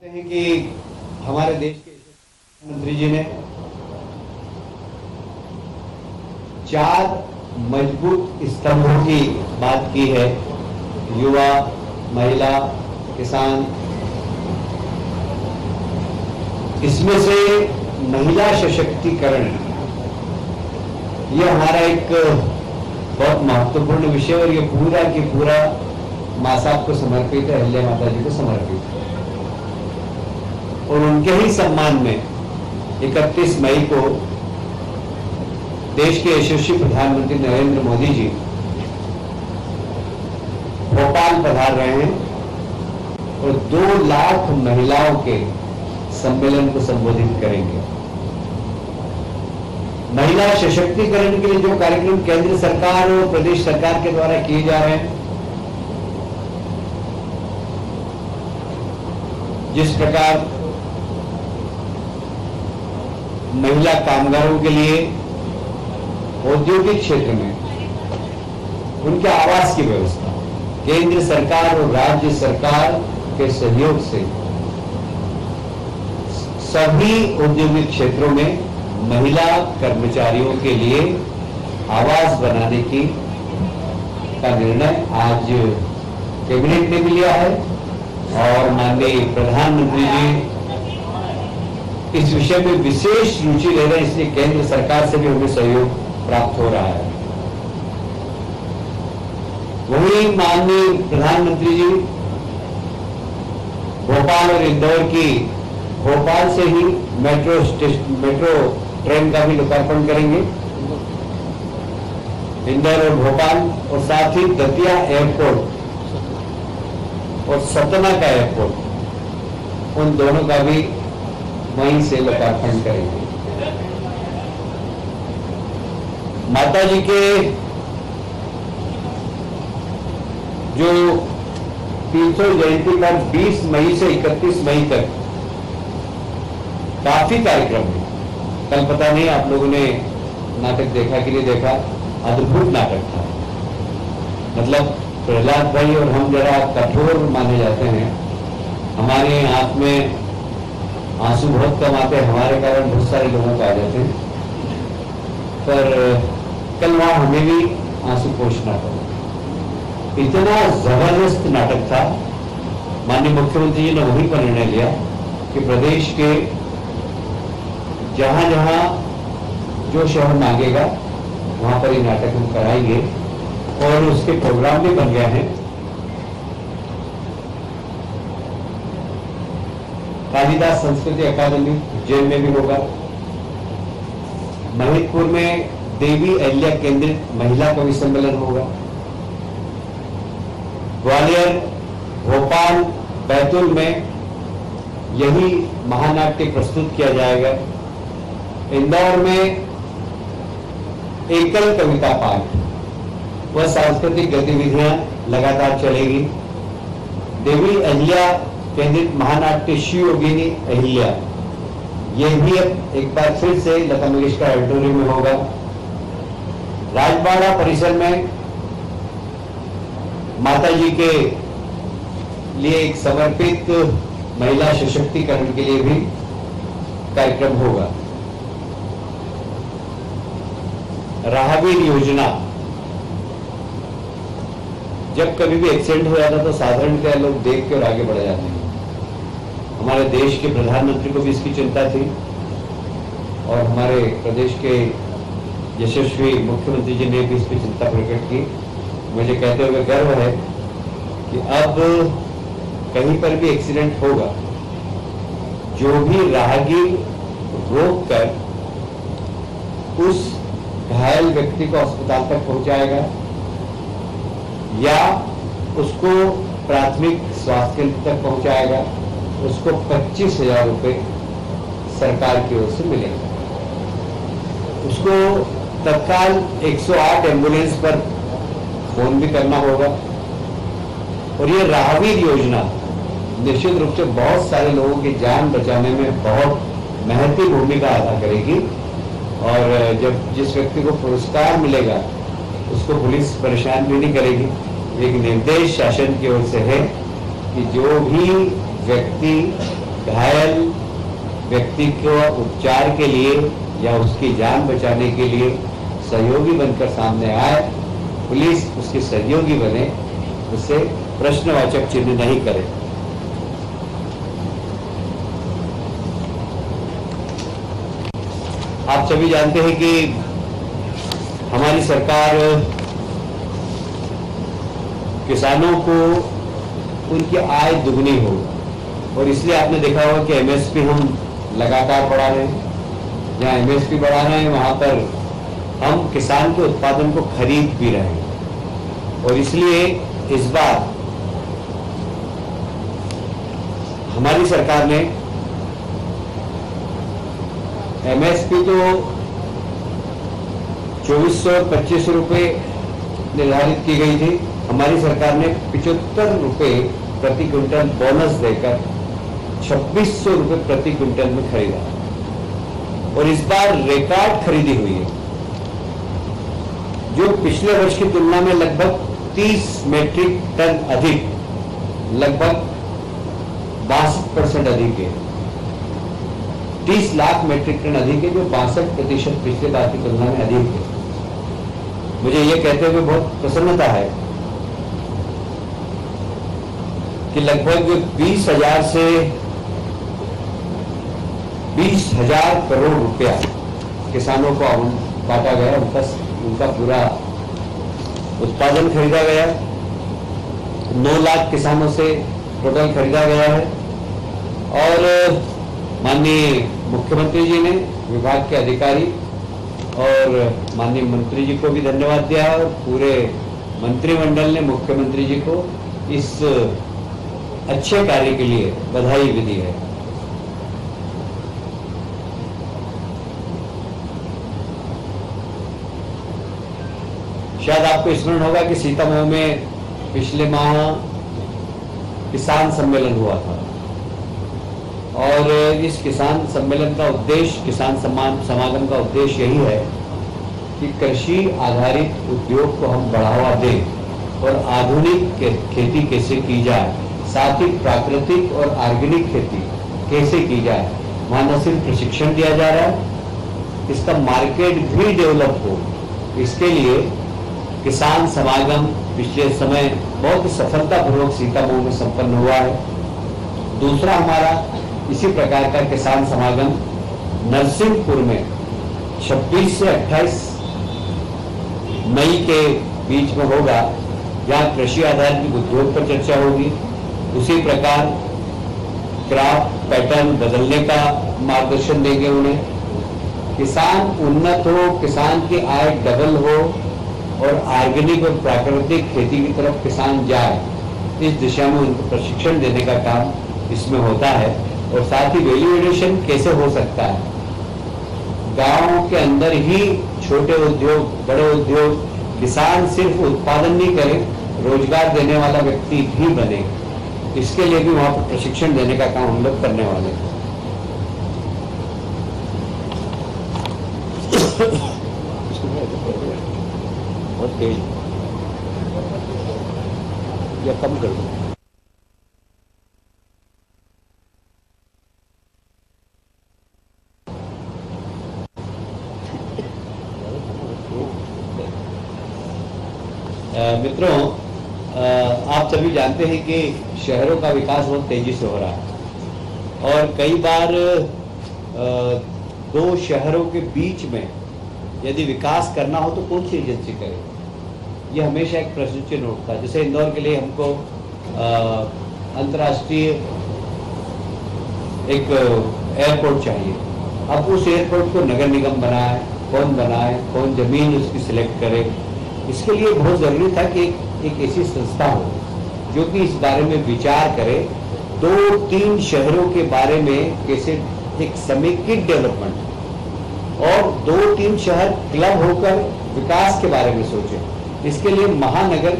हैं कि हमारे देश के मंत्री जी ने 4 मजबूत स्तंभों की बात की है। युवा, महिला, किसान। इसमें से महिला सशक्तिकरण ये हमारा एक बहुत महत्वपूर्ण विषय और ये पूरा की पूरा मां साहब को समर्पित है, अहिल्या माता जी को समर्पित है। और उनके ही सम्मान में 31 मई को देश के यशस्वी प्रधानमंत्री नरेंद्र मोदी जी भोपाल पधार रहे हैं और 2 लाख महिलाओं के सम्मेलन को संबोधित करेंगे। महिला सशक्तिकरण के लिए जो कार्यक्रम केंद्र सरकार और प्रदेश सरकार के द्वारा किए जा रहे हैं, जिस प्रकार महिला कामगारों के लिए औद्योगिक क्षेत्र में उनके आवास की व्यवस्था केंद्र सरकार और राज्य सरकार के सहयोग से सभी औद्योगिक क्षेत्रों में महिला कर्मचारियों के लिए आवास बनाने का निर्णय आज कैबिनेट ने भी लिया है और माननीय प्रधानमंत्री जी इस विषय में विशेष रुचि ले रहे हैं, इसलिए केंद्र सरकार से भी हमें सहयोग प्राप्त हो रहा है। वहीं माननीय प्रधानमंत्री जी भोपाल और इंदौर की भोपाल से ही मेट्रो ट्रेन का भी लोकार्पण करेंगे। इंदौर और भोपाल और साथ ही दतिया एयरपोर्ट और सतना का एयरपोर्ट, उन दोनों का भी वहीं से लोकार्पण करेंगे। माता जी के जो तीर्थों जयंती पर 20 मई से 31 मई तक काफी कार्यक्रम है। कल पता नहीं आप लोगों ने नाटक देखा कि नहीं देखा, अद्भुत नाटक था। मतलब प्रहलाद भाई और हम जरा कठोर माने जाते हैं, हमारे आंख में आंसू बहुत कम आते हैं, हमारे कारण बहुत सारे लोगों को आ जाते हैं, पर कल वहां हमें भी आंसू पोंछना पड़ा। इतना जबरदस्त नाटक था। माननीय मुख्यमंत्री जी ने वहीं पर निर्णय लिया कि प्रदेश के जहां जहां जो शहर मांगेगा वहां पर ये नाटक हम कराएंगे और उसके प्रोग्राम भी बन गए हैं। कालिदास संस्कृति अकादमी उज्जैन में भी होगा। महिदपुर में देवी अहिल्या केंद्रित महिला कवि सम्मेलन होगा। ग्वालियर, भोपाल, बैतूल में यही महानाट्य प्रस्तुत किया जाएगा। इंदौर में एकल कविता पाठ व सांस्कृतिक गतिविधियां लगातार चलेगी। देवी अहिल्या केंद्रित महानाट्य शिव योगिनी अहिल्या, यह भी अब एक बार फिर से लता मंगेशकर ऑडिटोरियम में होगा। राजबाड़ा परिसर में माता जी के लिए एक समर्पित महिला सशक्तिकरण के लिए भी कार्यक्रम होगा। राहगीर योजना, जब कभी भी एक्सीडेंट हो जाता तो साधारणतः लोग देख के और आगे बढ़ जाते हैं। हमारे देश के प्रधानमंत्री को भी इसकी चिंता थी और हमारे प्रदेश के यशस्वी मुख्यमंत्री जी ने भी इसकी चिंता प्रकट की। मुझे कहते हुए गर्व है कि अब कहीं पर भी एक्सीडेंट होगा, जो भी राहगीर रोक कर उस घायल व्यक्ति को अस्पताल तक पहुंचाएगा या उसको प्राथमिक स्वास्थ्य केंद्र तक पहुंचाएगा, उसको 25,000 रुपए सरकार की ओर से मिलेगा। उसको तत्काल 108 एम्बुलेंस पर फोन भी करना होगा। और ये राहगीर योजना निश्चित रूप से बहुत सारे लोगों की जान बचाने में बहुत महत्वपूर्ण भूमिका अदा करेगी। और जब जिस व्यक्ति को पुरस्कार मिलेगा उसको पुलिस परेशान भी नहीं करेगी। एक निर्देश शासन की ओर से है कि जो भी व्यक्ति घायल व्यक्ति को उपचार के लिए या उसकी जान बचाने के लिए सहयोगी बनकर सामने आए, पुलिस उसकी सहयोगी बने, उससे प्रश्नवाचक चिन्ह नहीं करे। आप सभी जानते हैं कि हमारी सरकार किसानों को उनकी आय दुगनी हो, और इसलिए आपने देखा होगा कि एमएसपी हम लगातार बढ़ा रहे हैं। जहां एमएसपी बढ़ा रहे हैं वहां पर हम किसान के उत्पादन को खरीद भी रहे हैं, और इसलिए इस बार हमारी सरकार ने एमएसपी तो 2425 रुपये निर्धारित की गई थी। हमारी सरकार ने 75 रुपये प्रति क्विंटल बोनस देकर 2600 रुपये प्रति क्विंटल में खरीदा, और इस बार रिकॉर्ड खरीदी हुई है, जो पिछले वर्ष की तुलना में लगभग 30 मीट्रिक टन अधिक, लगभग 62% अधिक है। 30 लाख मीट्रिक टन अधिक है, जो 62% पिछले बार की तुलना में अधिक है। मुझे यह कहते हुए बहुत प्रसन्नता है कि लगभग 20,000 से 20,000 करोड़ रुपया किसानों को बांटा गया, उनका पूरा उत्पादन खरीदा गया। 9 लाख किसानों से टोटल खरीदा गया है, और माननीय मुख्यमंत्री जी ने, विभाग के अधिकारी और माननीय मंत्री जी को भी धन्यवाद दिया, और पूरे मंत्रिमंडल ने मुख्यमंत्री जी को इस अच्छे कार्य के लिए बधाई भी दी है। शायद आपको स्मरण होगा कि सीतामऊ में पिछले माह किसान सम्मेलन हुआ था, और इस किसान सम्मेलन का उद्देश्य, किसान समागम का उद्देश्य यही है कि कृषि आधारित उद्योग को हम बढ़ावा दें और आधुनिक खेती कैसे की जाए, साथ ही प्राकृतिक और ऑर्गेनिक खेती कैसे की जाए। वहां न सिर्फ प्रशिक्षण दिया जा रहा है, इसका मार्केट भी डेवलप हो, इसके लिए किसान समागम पिछले समय बहुत ही सफलतापूर्वक सीतामऊ में संपन्न हुआ है। दूसरा हमारा इसी प्रकार का किसान समागम नरसिंहपुर में 26 से 28 मई के बीच में होगा, जहां कृषि आधारित उद्योग पर चर्चा होगी। उसी प्रकार क्राफ्ट पैटर्न बदलने का मार्गदर्शन देंगे उन्हें, किसान उन्नत हो, किसान की आय डबल हो, और ऑर्गेनिक और प्राकृतिक खेती की तरफ किसान जाए, इस दिशा में उनको प्रशिक्षण देने का काम इसमें होता है। और साथ ही वैल्यू एडिशन कैसे हो सकता है, गांवों के अंदर ही छोटे उद्योग, बड़े उद्योग, किसान सिर्फ उत्पादन नहीं करे, रोजगार देने वाला व्यक्ति भी बने, इसके लिए भी वहां पर प्रशिक्षण देने का काम हम लोग करने वाले हैं। बहुत तेज या कम कर दो। मित्रों, आप सभी जानते हैं कि शहरों का विकास बहुत तेजी से हो रहा है, और कई बार दो शहरों के बीच में यदि विकास करना हो तो कौन सी एजेंसी करे, ये हमेशा एक प्रश्न चिन्ह उठता है। जैसे इंदौर के लिए हमको अंतर्राष्ट्रीय एक एयरपोर्ट चाहिए। अब उस एयरपोर्ट को नगर निगम बनाए, कौन जमीन उसकी सिलेक्ट करे, इसके लिए बहुत जरूरी था कि एक ऐसी संस्था हो जो कि इस बारे में विचार करे, 2-3 शहरों के बारे में कैसे एक समेकित डेवलपमेंट, और 2-3 शहर क्लब होकर विकास के बारे में सोचे। इसके लिए महानगर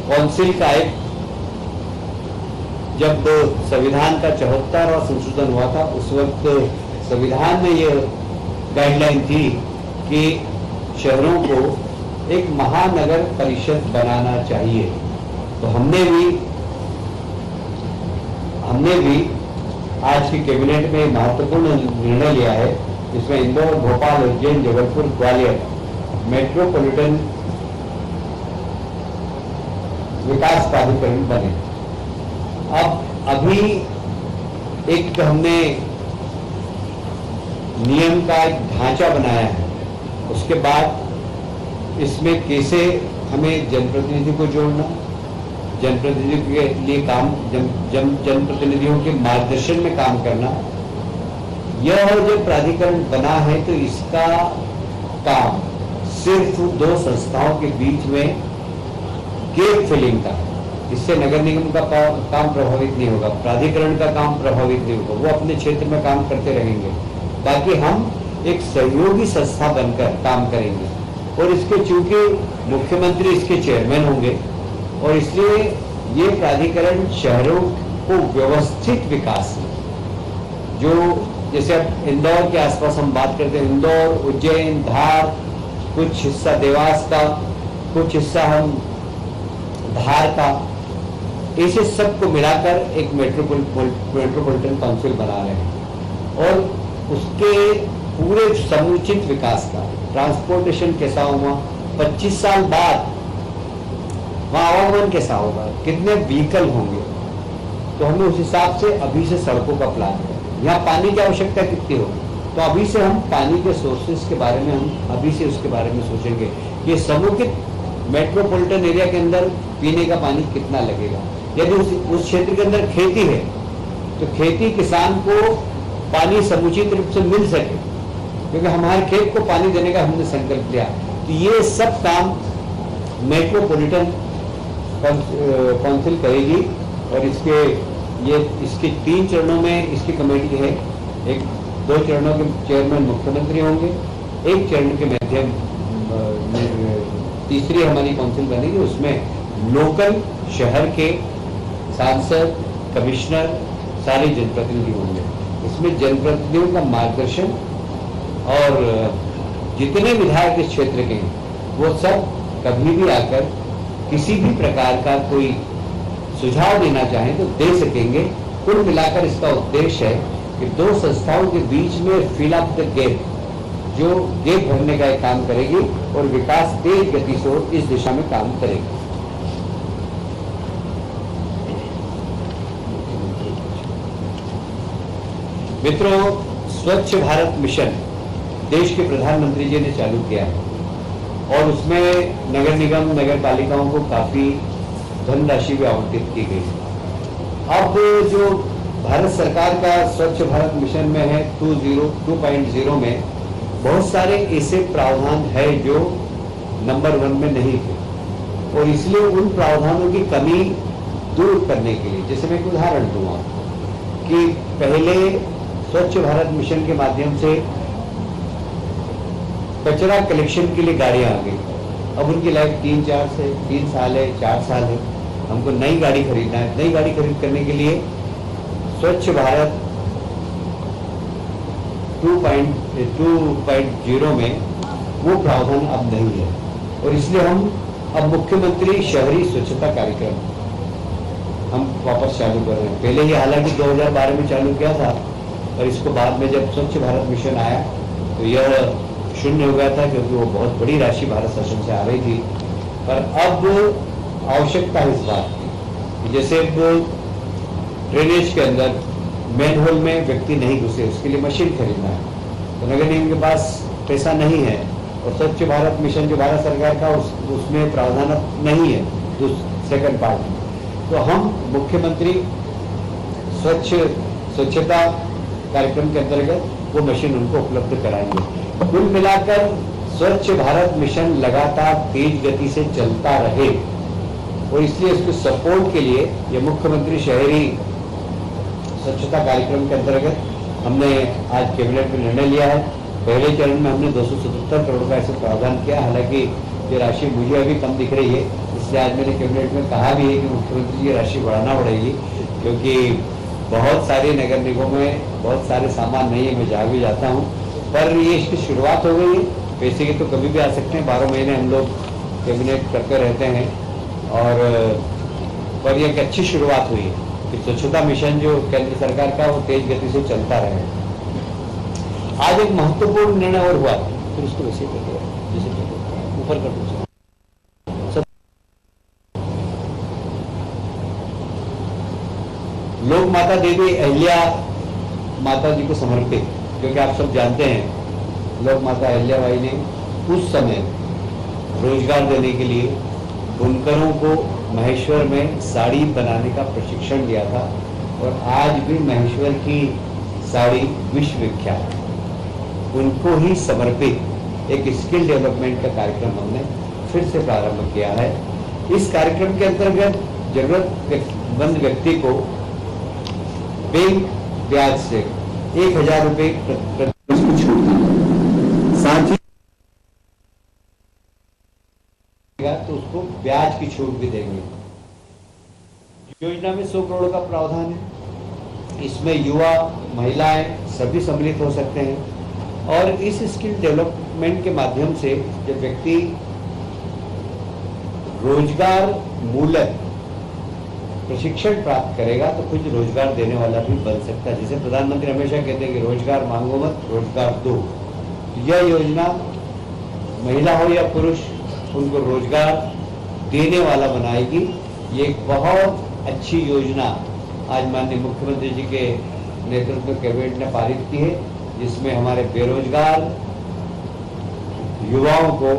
काउंसिल का एक, जब संविधान का 74वां संशोधन हुआ था, उस वक्त संविधान में यह गाइडलाइन थी कि शहरों को एक महानगर परिषद बनाना चाहिए। तो हमने भी आज की कैबिनेट में महत्वपूर्ण निर्णय लिया है, जिसमें इंदौर, भोपाल, उज्जैन, जबलपुर, ग्वालियर मेट्रोपॉलिटन विकास प्राधिकरण बने। अब अभी एक हमने नियम का एक ढांचा बनाया है, उसके बाद इसमें कैसे हमें जनप्रतिनिधि को जोड़ना, जनप्रतिनिधियों के लिए काम, जनप्रतिनिधियों के मार्गदर्शन में काम करना, यह जो प्राधिकरण बना है तो इसका काम सिर्फ दो संस्थाओं के बीच में गैप फिलिंग का, इससे नगर निगम का काम प्रभावित नहीं होगा, प्राधिकरण का काम प्रभावित नहीं होगा, वो अपने क्षेत्र में काम करते रहेंगे, बाकी हम एक सहयोगी संस्था बनकर काम करेंगे। और इसके चूंकि मुख्यमंत्री इसके चेयरमैन होंगे और इसलिए ये प्राधिकरण शहरों को व्यवस्थित विकास, जो जैसे अब इंदौर के आसपास हम बात करते हैं, इंदौर, उज्जैन, धार, कुछ हिस्सा देवास का, कुछ हिस्सा हम धार का, इसे सबको मिलाकर एक मेट्रोपॉलिटन काउंसिल बना रहे हैं और उसके पूरे समुचित विकास का, ट्रांसपोर्टेशन कैसा होगा, 25 साल बाद वहाँ आवागमन कैसा होगा, कितने व्हीकल होंगे, तो हमें उस हिसाब से अभी से सड़कों का प्लान है। यहाँ पानी की आवश्यकता कितनी होगी, तो अभी से हम पानी के सोर्सेज के बारे में हम अभी से उसके बारे में सोचेंगे। ये समुचित मेट्रोपॉलिटन एरिया के अंदर पीने का पानी कितना लगेगा, यदि उस क्षेत्र के अंदर खेती है तो खेती किसान को पानी समुचित रूप से मिल सके, क्योंकि हमारे खेत को पानी देने का हमने संकल्प लिया। तो ये सब काम मेट्रोपॉलिटन काउंसिल करेगी और इसके 3 चरणों में इसकी कमेटी है। 2 चरणों के चेयरमैन मुख्यमंत्री होंगे, 1 चरण के माध्यम तीसरी हमारी काउंसिल बनेगी, उसमें लोकल शहर के सांसद, कमिश्नर, सारे जनप्रतिनिधि होंगे। इसमें जनप्रतिनिधियों का मार्गदर्शन और जितने विधायक इस क्षेत्र के हैं वो सब कभी भी आकर किसी भी प्रकार का कोई सुझाव देना चाहें तो दे सकेंगे। कुल मिलाकर इसका उद्देश्य है कि 2 संस्थाओं के बीच में फिल अप द गैप, जो गैप भरने का एक काम करेगी और विकास तेज गति से इस दिशा में काम करेगी। मित्रों, स्वच्छ भारत मिशन देश के प्रधानमंत्री जी ने चालू किया है और उसमें नगर निगम, नगर पालिकाओं को काफी धनराशि भी आवंटित की गई। अब जो भारत सरकार का स्वच्छ भारत मिशन में है 2.0 में बहुत सारे ऐसे प्रावधान है जो नंबर 1 में नहीं थे और इसलिए उन प्रावधानों की कमी दूर करने के लिए, जैसे मैं एक उदाहरण दूंगा कि पहले स्वच्छ भारत मिशन के माध्यम से कचरा कलेक्शन के लिए गाड़ियां आ गई, अब उनकी लाइफ 3 साल है, 4 साल है, हमको नई गाड़ी खरीदना है। नई गाड़ी खरीद करने के लिए स्वच्छ भारत 2.0 में वो प्रावधान अब नहीं है और इसलिए हम अब मुख्यमंत्री शहरी स्वच्छता कार्यक्रम हम वापस चालू कर रहे हैं। पहले ये हालांकि 2012 में चालू किया था और इसको बाद में जब स्वच्छ भारत मिशन आया तो यह शून्य हो गया था, क्योंकि वो बहुत बड़ी राशि भारत शासन से आ रही थी। पर अब आवश्यकता है इस बात की, जैसे ड्रेनेज के अंदर मैनहोल में व्यक्ति नहीं घुसे, उसके लिए मशीन खरीदना है, तो नगर निगम के पास पैसा नहीं है और स्वच्छ भारत मिशन जो भारत सरकार का उसमें प्रावधान नहीं है सेकंड पार्ट में, तो हम मुख्यमंत्री स्वच्छता कार्यक्रम के अंतर्गत वो मशीन उनको उपलब्ध कराएंगे। कुल मिलाकर स्वच्छ भारत मिशन लगातार तेज गति से चलता रहे और इसलिए इसको सपोर्ट के लिए ये मुख्यमंत्री शहरी स्वच्छता कार्यक्रम के अंतर्गत हमने आज कैबिनेट में निर्णय लिया है। पहले चरण में हमने 277 करोड़ का ऐसे प्रावधान किया, हालांकि ये राशि मुझे अभी कम दिख रही है, इसलिए आज मैंने कैबिनेट में कहा भी है कि मुख्यमंत्री जी राशि बढ़ाना पड़ेगी, क्योंकि बहुत सारे नगर निगमों में बहुत सारे सामान नहीं है, मैं जहाँ भी जाता हूँ, पर ये इसकी शुरुआत हो गई है। पैसे के तो कभी भी आ सकते हैं, 12 महीने हम लोग कैबिनेट करते रहते हैं और पर यह एक अच्छी शुरुआत हुई है। कि स्वच्छता मिशन जो केंद्र सरकार का वो तेज गति से चलता रहे। आज एक महत्वपूर्ण निर्णय और हुआ, फिर उसको वैसे कर दो, जैसे ऊपर कर दो। लोक माता देवी अहिल्या माता जी को समर्पित, क्योंकि आप सब जानते हैं लोक माता अहिल्याबाई ने उस समय रोजगार देने के लिए बुनकरों को महेश्वर में साड़ी बनाने का प्रशिक्षण दिया था, और आज भी महेश्वर की साड़ी विश्व विख्यात है। उनको ही समर्पित एक स्किल डेवलपमेंट का कार्यक्रम हमने फिर से प्रारंभ किया है। इस कार्यक्रम के अंतर्गत जरूरतमंद व्यक्ति को बैंक ब्याज से 1000 रुपये प्रति छूट दी, साथ ही तो उसको ब्याज की छूट भी देंगे। योजना में 100 करोड़ का प्रावधान है। इसमें युवा, महिलाएं सभी सम्मिलित हो सकते हैं, और इस स्किल डेवलपमेंट के माध्यम से जब व्यक्ति रोजगार मूलक प्रशिक्षण प्राप्त करेगा तो कुछ रोजगार देने वाला भी बन सकता है। जैसे प्रधानमंत्री हमेशा कहते हैं कि रोजगार मांगो मत, रोजगार दो। यह योजना महिला हो या पुरुष, उनको रोजगार देने वाला बनाएगी। ये एक बहुत अच्छी योजना आज माननीय मुख्यमंत्री जी के नेतृत्व में कैबिनेट ने पारित की है, जिसमें हमारे बेरोजगार युवाओं को